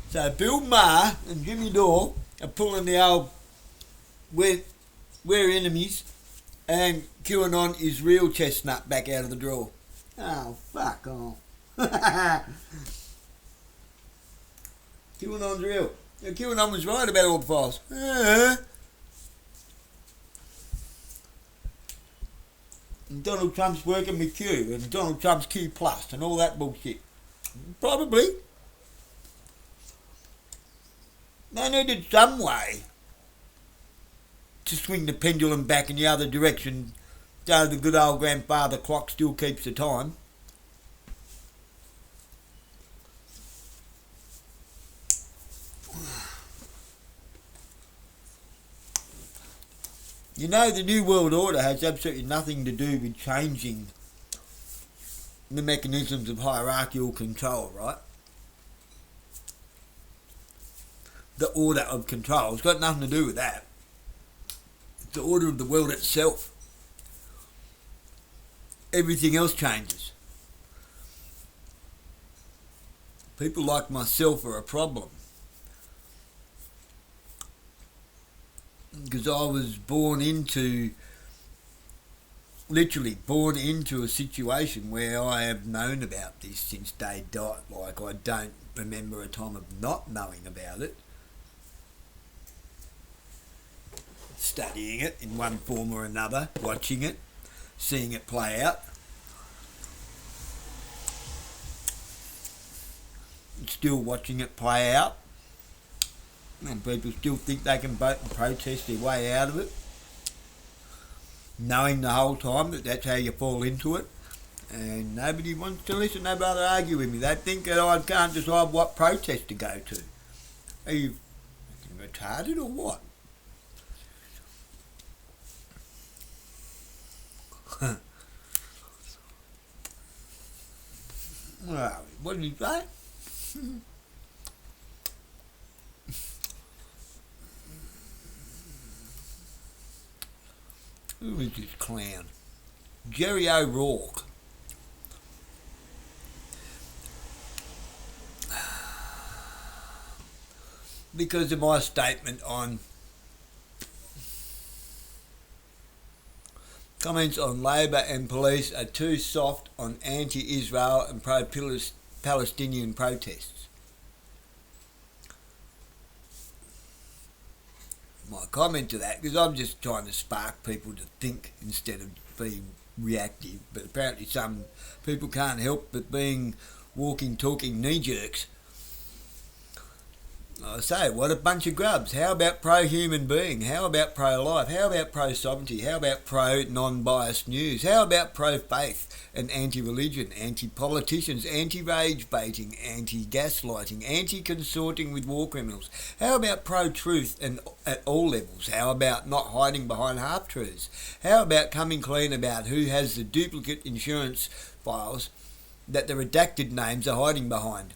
So Bill Maher and Jimmy Dore are pulling the old we're enemies and QAnon is real chestnut back out of the drawer. Oh, fuck off. QAnon's real. Yeah, QAnon was right about all the files. And Donald Trump's working with Q and Donald Trump's Q Plus and all that bullshit. Probably. They needed some way to swing the pendulum back in the other direction so the good old grandfather clock still keeps the time. You know, the New World Order has absolutely nothing to do with changing the mechanisms of hierarchical control, right? The order of control. It's got nothing to do with that. It's the order of the world itself. Everything else changes. People like myself are a problem. Because I was literally born into a situation where I have known about this since day dot. Like, I don't remember a time of not knowing about it. Studying it in one form or another, watching it, seeing it play out. And still watching it play out. And people still think they can vote and protest their way out of it. Knowing the whole time that that's how you fall into it. And nobody wants to listen, nobody argue with me. They think that I can't decide what protest to go to. Are you retarded or what? Well, what did you say? Who is this clown? Jerry O'Rourke. Because of my statement on comments on Labor and police are too soft on anti-Israel and pro-Palestinian protests. My comment to that, because I'm just trying to spark people to think instead of being reactive, but apparently some people can't help but being walking, talking knee-jerks. I say, what a bunch of grubs. How about pro-human being? How about pro-life? How about pro-sovereignty? How about pro-non-biased news? How about pro-faith and anti-religion, anti-politicians, anti-rage baiting, anti-gaslighting, anti-consorting with war criminals? How about pro-truth and at all levels? How about not hiding behind half-truths? How about coming clean about who has the duplicate insurance files that the redacted names are hiding behind?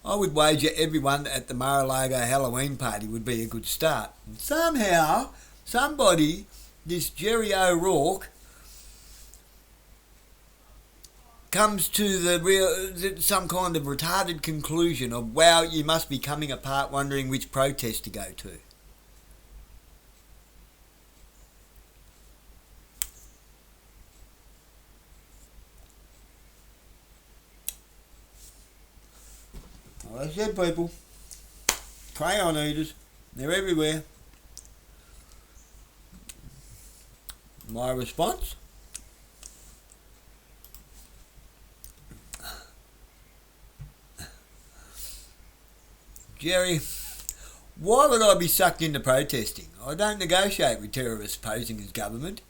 I would wager everyone at the Mar-a-Lago Halloween party would be a good start. And somehow, somebody, this Jerry O'Rourke, comes to some kind of retarded conclusion of, wow, you must be coming apart wondering which protest to go to. Like I said, people, crayon eaters, they're everywhere. My response? Jerry, why would I be sucked into protesting? I don't negotiate with terrorists posing as government.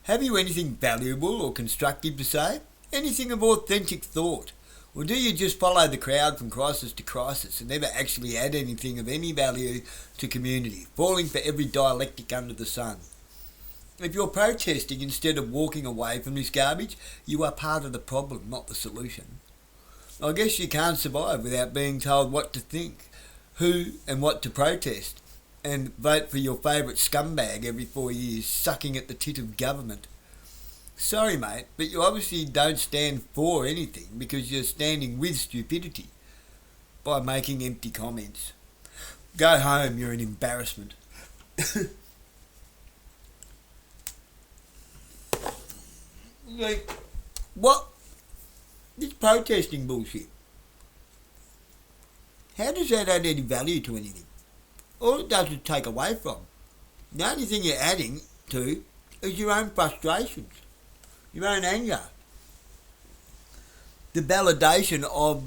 Have you anything valuable or constructive to say? Anything of authentic thought? Or do you just follow the crowd from crisis to crisis and never actually add anything of any value to community, falling for every dialectic under the sun? If you're protesting instead of walking away from this garbage, you are part of the problem, not the solution. I guess you can't survive without being told what to think, who and what to protest, and vote for your favourite scumbag every 4 years, sucking at the tit of government. Sorry, mate, but you obviously don't stand for anything because you're standing with stupidity. by making empty comments. Go home, you're an embarrassment. Like, what? This protesting bullshit. How does that add any value to anything? All it does is take away from. The only thing you're adding to is your own frustrations, your own anger, the validation of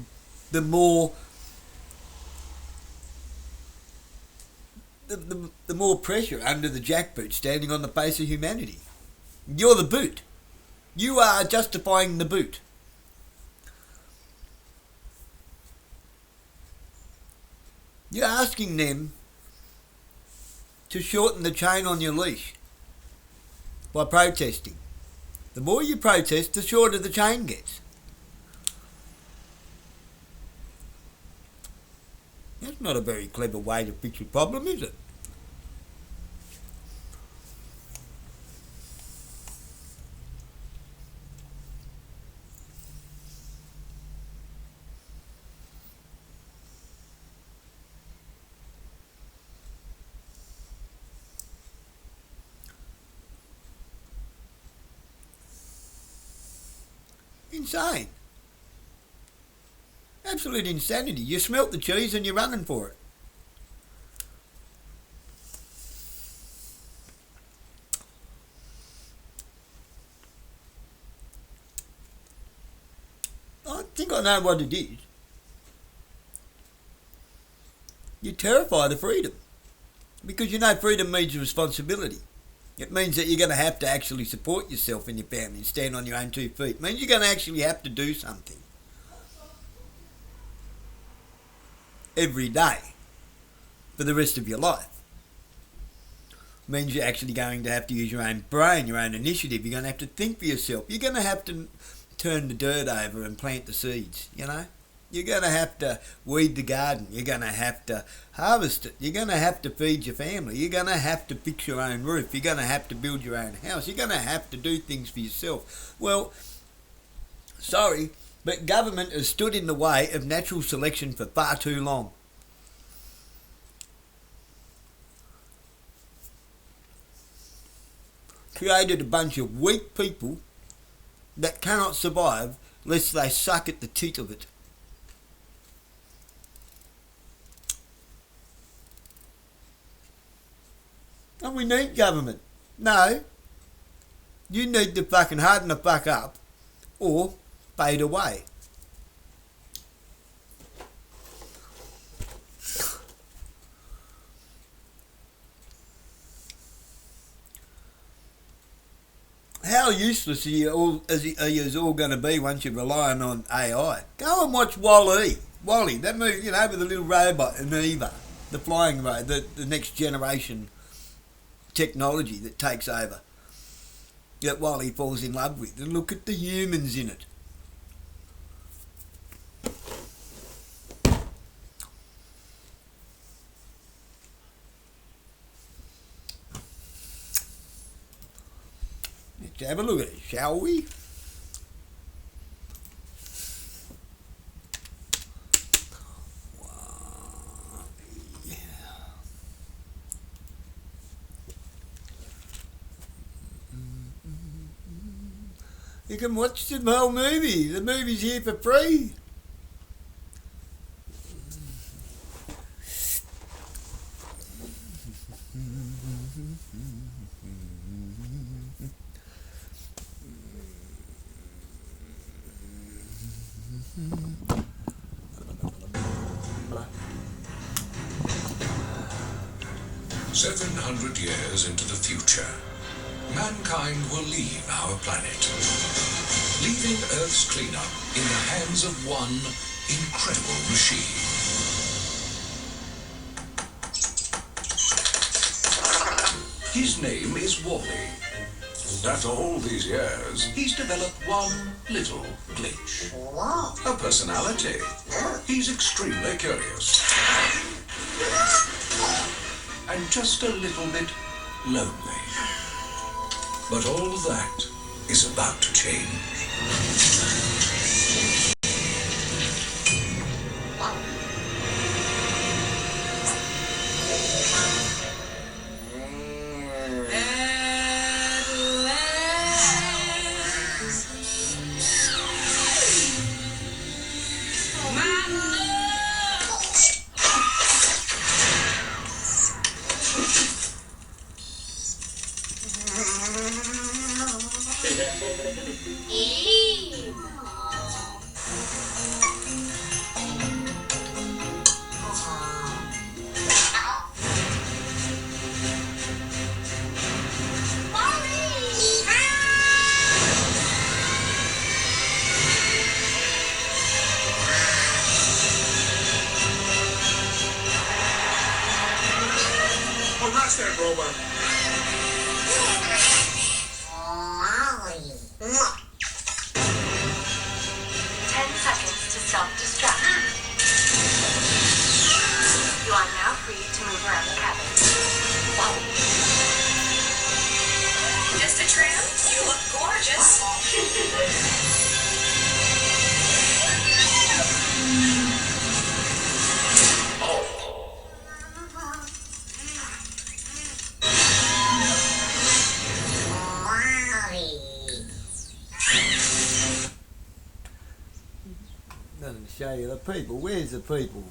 the more the more pressure under the jackboot standing on the face of humanity. You're the boot. You are justifying the boot. You're asking them to shorten the chain on your leash by protesting. The more you protest, the shorter the chain gets. That's not a very clever way to fix a problem, is it? Insane. Absolute insanity. You smelt the cheese and you're running for it. I think I know what it is. You're terrified of freedom. Because you know freedom means responsibility. It means that you're going to have to actually support yourself and your family and stand on your own 2 feet. It means you're going to actually have to do something every day for the rest of your life. It means you're actually going to have to use your own brain, your own initiative. You're going to have to think for yourself. You're going to have to turn the dirt over and plant the seeds, you know. You're going to have to weed the garden. You're going to have to harvest it. You're going to have to feed your family. You're going to have to fix your own roof. You're going to have to build your own house. You're going to have to do things for yourself. Well, sorry, but government has stood in the way of natural selection for far too long. Created a bunch of weak people that cannot survive lest they suck at the teat of it. And we need government. No. You need to fucking harden the fuck up or fade away. How useless are you all going to be once you're relying on AI? Go and watch WALL-E. WALL-E, that movie, you know, with the little robot and Eva, the flying robot, the next generation technology that takes over, that WALL-E falls in love with. And look at the humans in it. Let's have a look at it, shall we? You can watch the whole movie. The movie's here for free. "700 years into the future, mankind will leave our planet, leaving Earth's cleanup in the hands of one incredible machine. His name is Wall-E. After all these years, he's developed one little glitch. A personality. He's extremely curious. And just a little bit lonely. But all that is about to change. Watch that, robot. 10 seconds to self-destruct. You are now free to move around the cabin. Just a trim? You look gorgeous. Doesn't show you the people. Where's the people?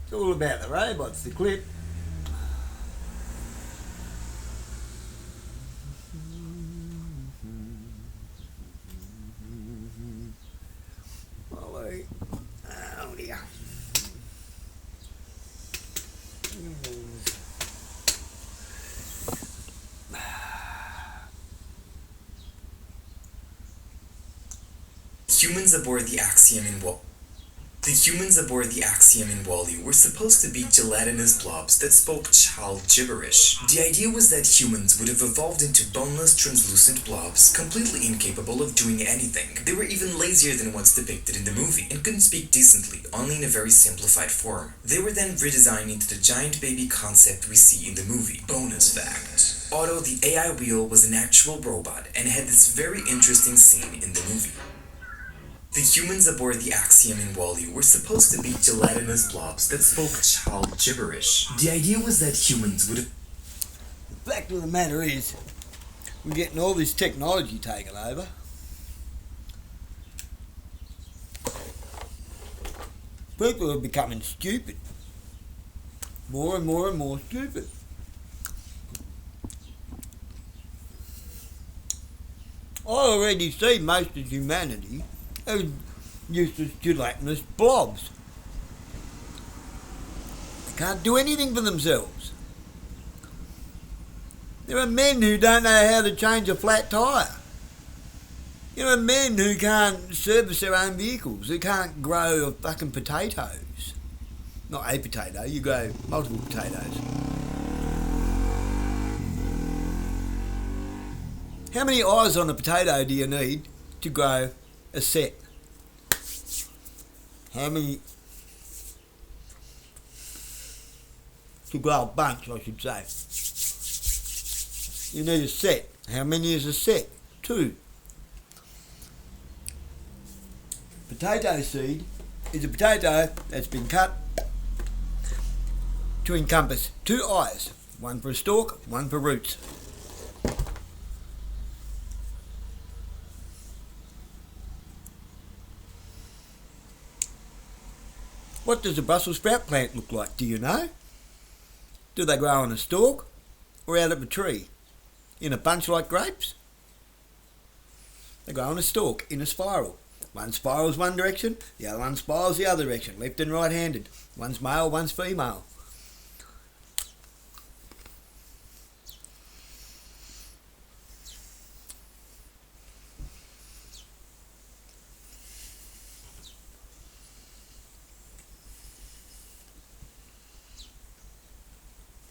It's all about the robots, the clip. Ollie. Oh dear. Humans aboard the Axiom in The humans aboard the Axiom in Wall-E were supposed to be gelatinous blobs that spoke child gibberish. The idea was that humans would have evolved into boneless, translucent blobs, completely incapable of doing anything. They were even lazier than what's depicted in the movie, and couldn't speak decently, only in a very simplified form. They were then redesigned into the giant baby concept we see in the movie. Bonus fact: Otto the AI wheel was an actual robot, and had this very interesting scene in the movie. The humans aboard the Axiom in Wall-E were supposed to be gelatinous blobs that spoke child gibberish. The idea was that humans would have... The fact of the matter is, we're getting all this technology taken over. People are becoming stupid. More and more and more stupid. I already see most of humanity as useless gelatinous blobs. They can't do anything for themselves. There are men who don't know how to change a flat tyre. There are men who can't service their own vehicles, who can't grow fucking potatoes. Not a potato, you grow multiple potatoes. How many eyes on a potato do you need to grow a set? How many? To grow a bunch, I should say. You need a set. How many is a set? 2. Potato seed is a potato that's been cut to encompass 2 eyes. One for a stalk, one for roots. What does a Brussels sprout plant look like, do you know? Do they grow on a stalk or out of a tree? In a bunch like grapes? They grow on a stalk, in a spiral. One spirals one direction, the other one spirals the other direction, left and right-handed. One's male, one's female.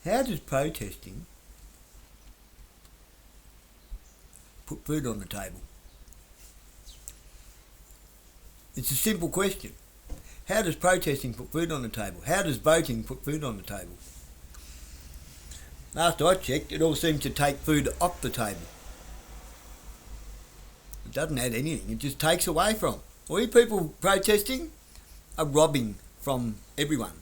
How does protesting put food on the table? It's a simple question. How does protesting put food on the table? How does voting put food on the table? Last I checked, it all seems to take food off the table. It doesn't add anything, it just takes away from. We people protesting are robbing from everyone.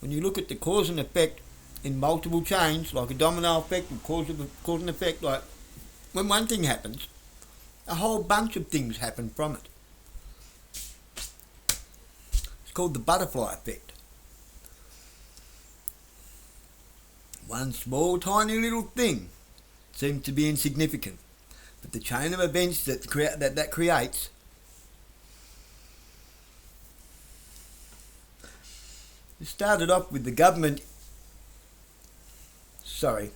When you look at the cause and effect in multiple chains, like a domino effect, and cause and effect, like when one thing happens, a whole bunch of things happen from it. It's called the butterfly effect. One small, tiny little thing seems to be insignificant, but the chain of events that creates it started off with the government Sorry.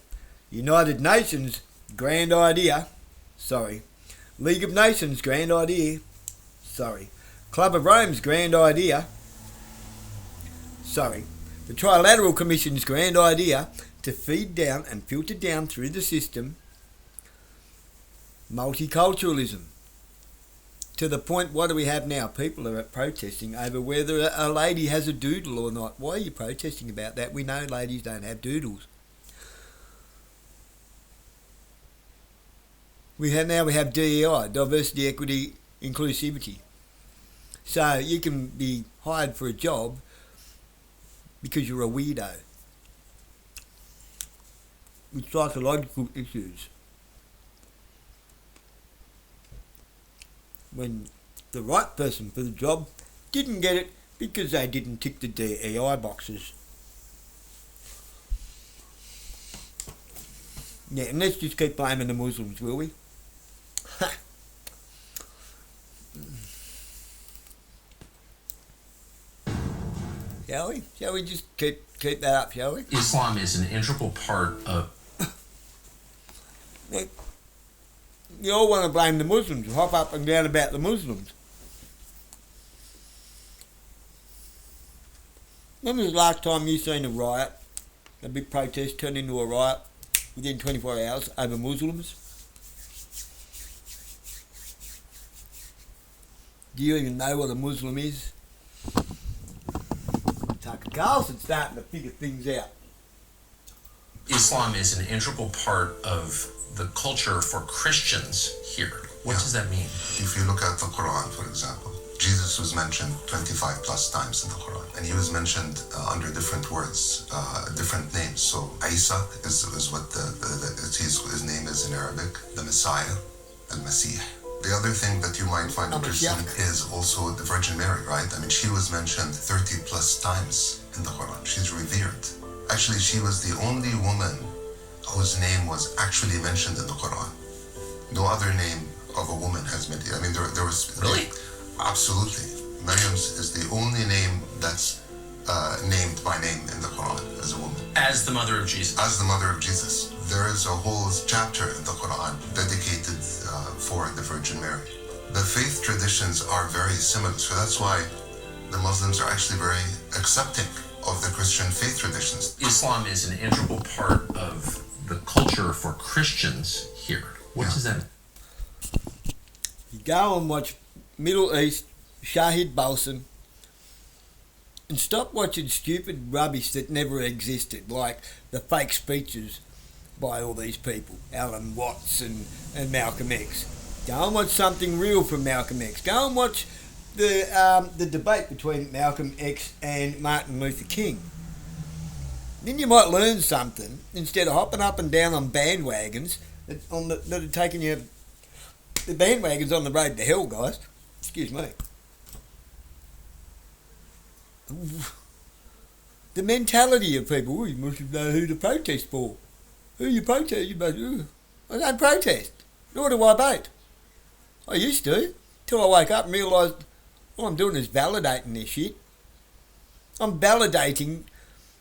United Nations, grand idea. Sorry. League of Nations, grand idea. Sorry. Club of Rome's grand idea. Sorry. The Trilateral Commission's grand idea to feed down and filter down through the system multiculturalism. To the point, what do we have now? People are protesting over whether a lady has a doodle or not. Why are you protesting about that? We know ladies don't have doodles. We have DEI, diversity, equity, inclusivity. So you can be hired for a job because you're a weirdo with psychological issues. When the right person for the job didn't get it because they didn't tick the DEI boxes. Yeah, and let's just keep blaming the Muslims, will we? Shall we just keep that up, shall we? Islam is an integral part of... You all want to blame the Muslims, hop up and down about the Muslims. When was the last time you seen a riot, a big protest turn into a riot within 24 hours over Muslims? Do you even know what a Muslim is? Tucker Carlson's starting to figure things out. Islam is an integral part of the culture for Christians here. What does that mean? If you look at the Quran, for example, Jesus was mentioned 25 plus times in the Quran, and he was mentioned under different words, different names. So Isa is what his name is in Arabic, the Messiah, Al-Masih. The other thing that you might find interesting is also the Virgin Mary, right? I mean, she was mentioned 30 plus times in the Quran. She's revered. Actually, she was the only woman whose name was actually mentioned in the Quran. No other name of a woman has been. I mean, there was... Really? Absolutely. Maryam's is the only name that's named by name in the Quran as a woman. As the mother of Jesus. As the mother of Jesus. There is a whole chapter in the Quran dedicated for the Virgin Mary. The faith traditions are very similar, so that's why the Muslims are actually very accepting of the Christian faith traditions. Islam is an integral part of the culture for Christians here. What does that mean? You go and watch Middle East, Shahid Balsam, and stop watching stupid rubbish that never existed, like the fake speeches by all these people, Alan Watts and Malcolm X. Go and watch something real from Malcolm X. Go and watch the debate between Malcolm X and Martin Luther King. Then you might learn something instead of hopping up and down on bandwagons that are taking you. The bandwagon's on the road to hell, guys. Excuse me. The mentality of people, you must know who to protest for. Who you protest? I don't protest. Nor do I vote. I used to, till I woke up and realised all I'm doing is validating this shit. I'm validating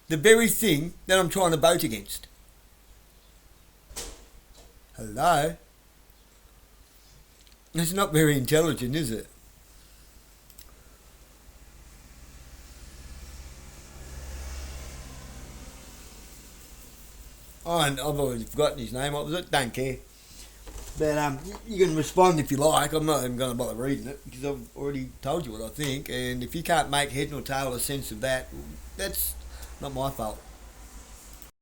the very thing that I'm trying to vote against. Hello? It's not very intelligent, is it? Oh, and I've already forgotten his name. What was it? Don't care. But you can respond if you like. I'm not even going to bother reading it because I've already told you what I think. And if you can't make head nor tail or sense of that, that's not my fault.